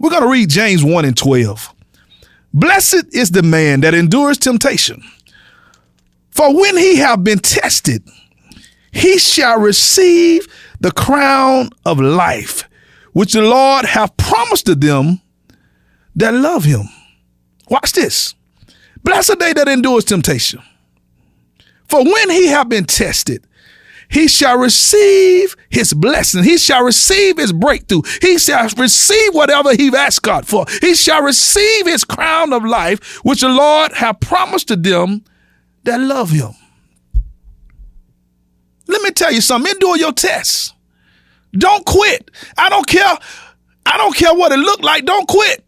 We're going to read James 1:12. Blessed is the man that endures temptation, for when he have been tested, he shall receive the crown of life, which the Lord hath promised to them that love him. Watch this. Blessed they that endures temptation, for when he have been tested, he shall receive his blessing. He shall receive his breakthrough. He shall receive whatever he asked God for. He shall receive his crown of life, which the Lord hath promised to them that love him. Let me tell you something. Endure your tests. Don't quit. I don't care what it looked like. Don't quit.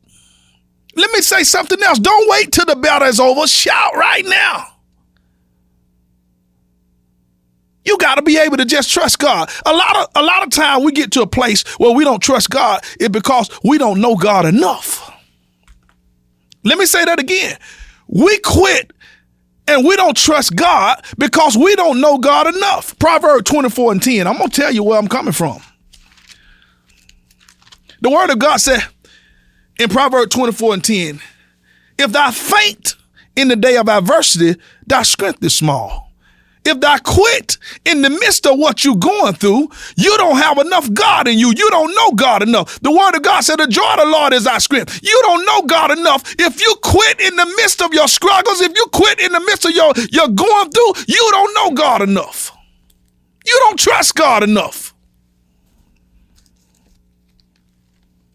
Let me say something else. Don't wait till the battle is over. Shout right now. You got to be able to just trust God. A lot of time we get to a place where we don't trust God is because we don't know God enough. Let me say that again. We quit and we don't trust God because we don't know God enough. Proverb 24:10. I'm going to tell you where I'm coming from. The word of God said in Proverb 24:10, if thou faint in the day of adversity, thy strength is small. If thou quit in the midst of what you're going through, you don't have enough God in you. You don't know God enough. The word of God said the joy of the Lord is our strength. You don't know God enough. If you quit in the midst of your struggles, if you quit in the midst of your going through, you don't know God enough. You don't trust God enough.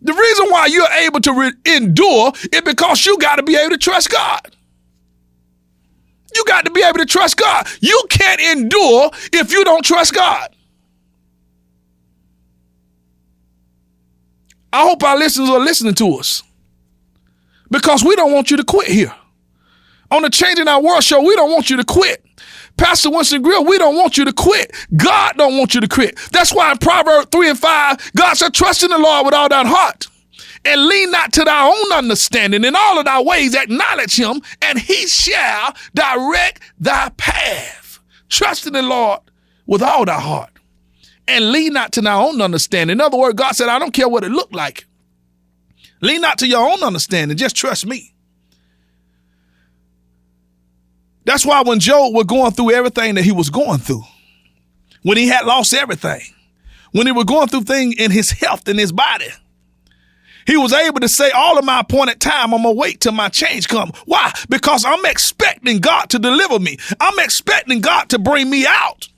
The reason why you're able to endure is because you got to be able to trust God. You got to be able to trust God. You can't endure if you don't trust God. I hope our listeners are listening to us because we don't want you to quit here. On the Changing Our World show, we don't want you to quit. Pastor Winston Grier, we don't want you to quit. God don't want you to quit. That's why in Proverbs 3:5, God said, trust in the Lord with all thine heart and lean not to thy own understanding. In all of thy ways acknowledge him, and he shall direct thy path. Trust in the Lord with all thy heart and lean not to thy own understanding. In other words, God said, I don't care what it looked like. Lean not to your own understanding. Just trust me. That's why when Job was going through everything that he was going through, when he had lost everything, when he was going through things in his health and his body, he was able to say, all of my appointed time, I'm going to wait till my change comes. Why? Because I'm expecting God to deliver me. I'm expecting God to bring me out.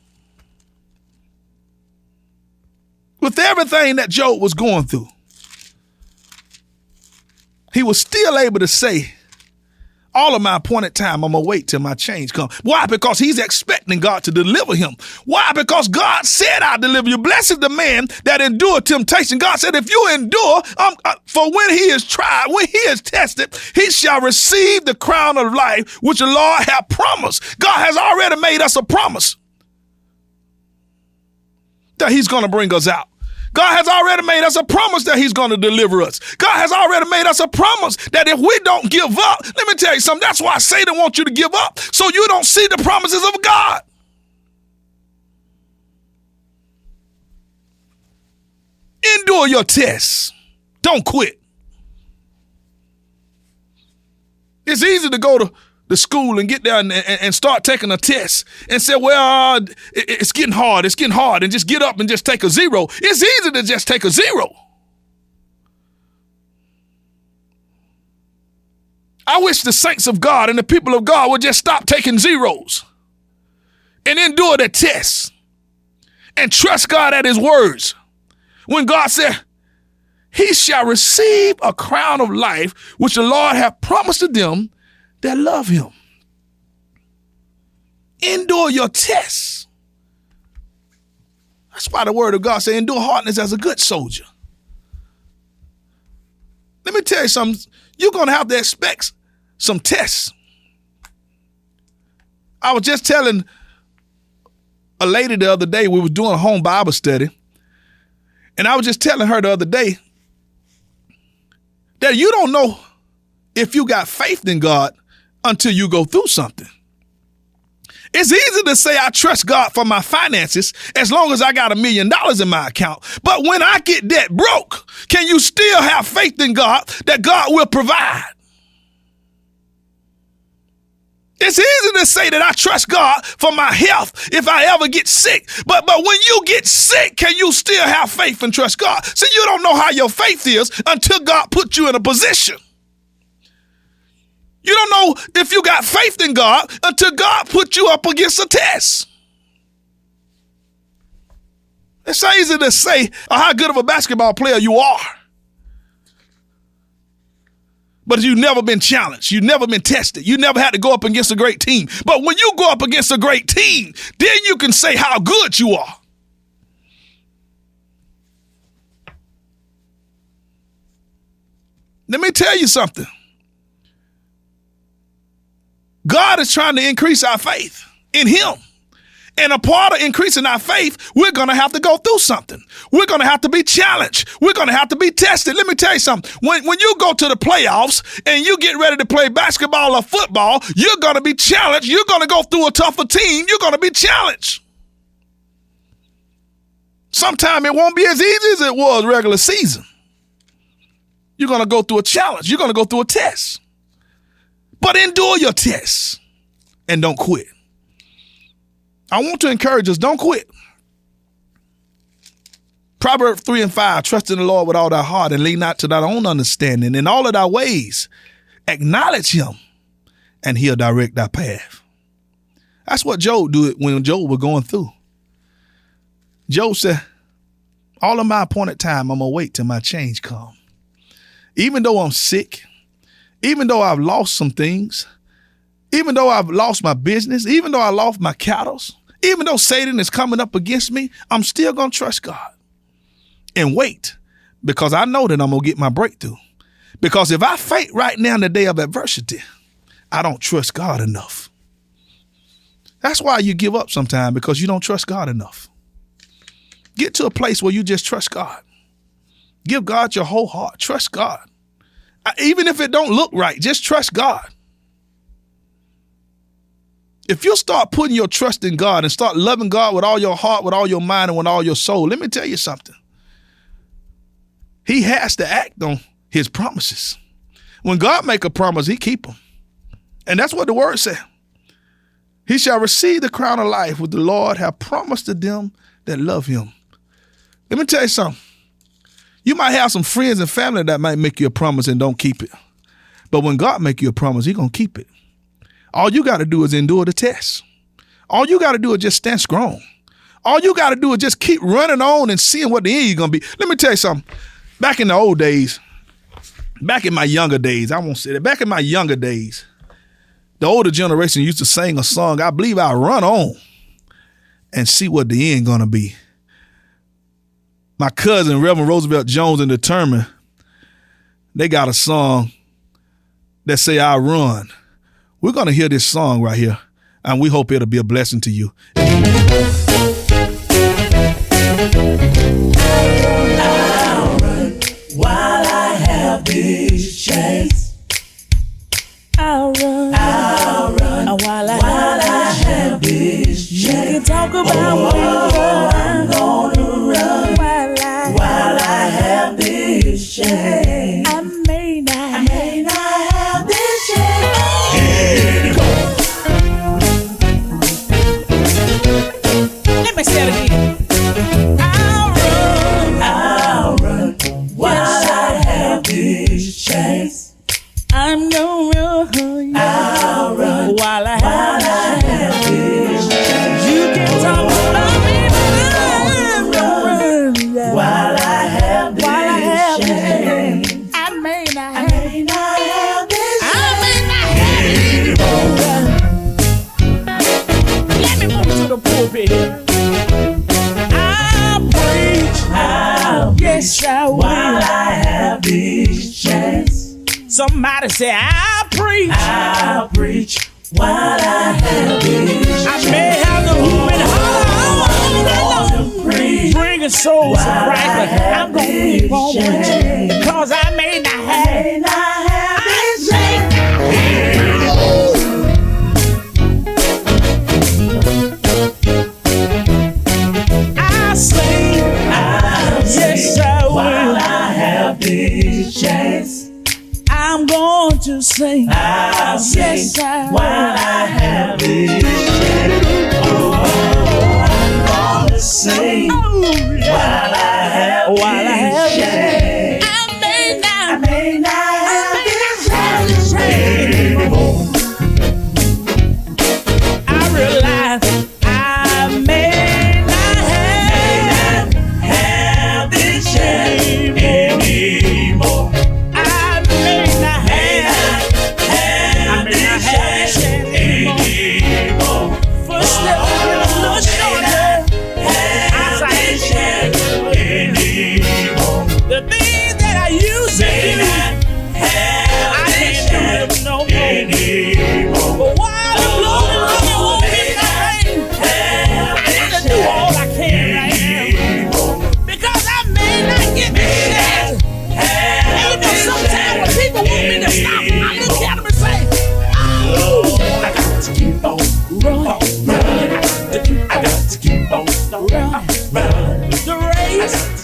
With everything that Job was going through, he was still able to say, all of my appointed time, I'm going to wait till my change comes. Why? Because he's expecting God to deliver him. Why? Because God said, I'll deliver you. Blessed is the man that endure temptation. God said, if you endure, for when he is tried, when he is tested, he shall receive the crown of life, which the Lord hath promised. God has already made us a promise that he's going to bring us out. God has already made us a promise that he's going to deliver us. God has already made us a promise that if we don't give up, let me tell you something, that's why Satan wants you to give up, so you don't see the promises of God. Endure your tests. Don't quit. It's easy to go to the school and get there and start taking a test and say, well, it's getting hard, and just get up and just take a 0. It's easy to just take a 0. I wish the saints of God and the people of God would just stop taking zeros and endure the tests and trust God at his words. When God said, he shall receive a crown of life, which the Lord hath promised to them that love him. Endure your tests. That's why the word of God says, endure hardness as a good soldier. Let me tell you something. You're going to have to expect some tests. I was just telling a lady the other day, we were doing a home Bible study, and I was just telling her the other day that you don't know if you got faith in God until you go through something. It's easy to say I trust God for my finances as long as I got $1 million in my account. But when I get debt broke, can you still have faith in God that God will provide? It's easy to say that I trust God for my health if I ever get sick. But when you get sick, can you still have faith and trust God? See, you don't know how your faith is until God puts you in a position. You don't know if you got faith in God until God put you up against a test. It's so easy to say how good of a basketball player you are. But you've never been challenged. You've never been tested. You never had to go up against a great team. But when you go up against a great team, then you can say how good you are. Let me tell you something. God is trying to increase our faith in him. And a part of increasing our faith, we're going to have to go through something. We're going to have to be challenged. We're going to have to be tested. Let me tell you something. When you go to the playoffs and you get ready to play basketball or football, you're going to be challenged. You're going to go through a tougher team. You're going to be challenged. Sometimes it won't be as easy as it was regular season. You're going to go through a challenge. You're going to go through a test. But endure your tests and don't quit. I want to encourage us, don't quit. Proverbs 3:5, trust in the Lord with all thy heart and lean not to thy own understanding. In all of thy ways, acknowledge him and he'll direct thy path. That's what Job did when Job was going through. Job said, all of my appointed time, I'm going to wait till my change come. Even though I'm sick, even though I've lost some things, even though I've lost my business, even though I lost my cattle, even though Satan is coming up against me, I'm still going to trust God and wait because I know that I'm going to get my breakthrough. Because if I faint right now in the day of adversity, I don't trust God enough. That's why you give up sometimes, because you don't trust God enough. Get to a place where you just trust God. Give God your whole heart. Trust God. Even if it don't look right, just trust God. If you start putting your trust in God and start loving God with all your heart, with all your mind, and with all your soul, let me tell you something. He has to act on his promises. When God make a promise, he keep them. And that's what the word said. He shall receive the crown of life which the Lord have promised to them that love him. Let me tell you something. You might have some friends and family that might make you a promise and don't keep it. But when God make you a promise, he's going to keep it. All you got to do is endure the test. All you got to do is just stand strong. All you got to do is just keep running on and seeing what the end is going to be. Let me tell you something. Back in the old days, back in my younger days, I won't say that. Back in my younger days, the older generation used to sing a song, I believe I'll run on and see what the end going to be. My cousin, Reverend Roosevelt Jones and the Determined, they got a song that say, I run. We're going to hear this song right here, and we hope it'll be a blessing to you. I'll run while I have this chance. I'll run while I have this chance. You can talk about I'm gonna run while I have this chance. I may not have this chance. Let me say it again. I'll run while I have this chance. I'm gonna run. I'll run while I have this chance. You can talk about me, but I'm gonna run while I have this chance. I may not have this. I may not have this. Let me move to the pulpit here. Yes, I will. While I have this chance. Somebody say, I'll preach while I have this chance. I may have the hoop and holler, bringing souls to Christ, but I'm going to keep on preaching because I may not have this chance. chance. I'm going to sing. I'll sing yes, while I have this chance. Oh, I'm going to sing while I have this chance. I may not have this chance anymore. I realize I may not have this chance anymore. I may not have this chance anymore. Footsteps getting a little shorter as I ain't anymore. The things that I used to do, I can't do them no more. But while the glory running won't be mine, I gotta do all I can right now. Because I may not get the chance. And you know sometimes when people want me to stop, I look at them and say, oh, I got to keep on running. I got to keep on running. The race